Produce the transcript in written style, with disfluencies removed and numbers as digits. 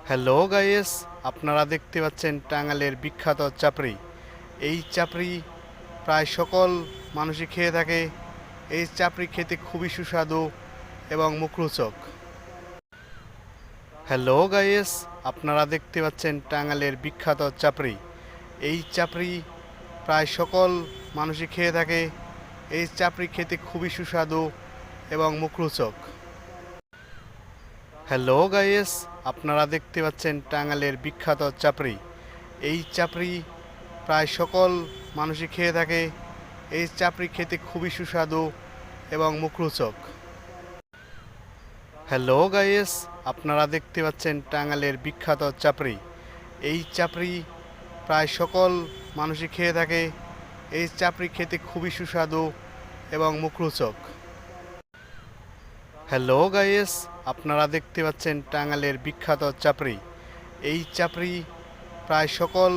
Hello guys, আপনারা দেখতে পাচ্ছেন টাঙ্গাইলের বিখ্যাত চাপড়ি। এই চাপড়ি প্রায় সকল মানুষই খেয়ে থাকে। এই চাপড়ি খেতে খুবই সুস্বাদু এবং মুখরোচক। হ্যালো গাইস, আপনারা দেখতে পাচ্ছেন টাঙ্গাইলের বিখ্যাত চাপড়ি। এই চাপড়ি প্রায় সকল মানুষই খেয়ে থাকে। এই চাপড়ি খেতে খুবই সুস্বাদু এবং মুখরোচক। হ্যালো গাইস, আপনারা দেখতে পাচ্ছেন টাঙ্গাইলের বিখ্যাত চাপড়ি। এই চাপড়ি প্রায় সকল মানুষই খেয়ে থাকে। এই চাপড়ি খেতে খুবই সুস্বাদু এবং মুখরোচক। হ্যালো গাইস, আপনারা দেখতে পাচ্ছেন টাঙ্গাইলের বিখ্যাত চাপড়ি। এই চাপড়ি প্রায় সকল মানুষই খেয়ে থাকে। এই চাপড়ি খেতে খুবই সুস্বাদু এবং মুখরোচক। হ্যালো গাইস, আপনারা দেখতে পাচ্ছেন টাঙ্গাইলের বিখ্যাত চাপড়ি। এই চাপড়ি প্রায় সকল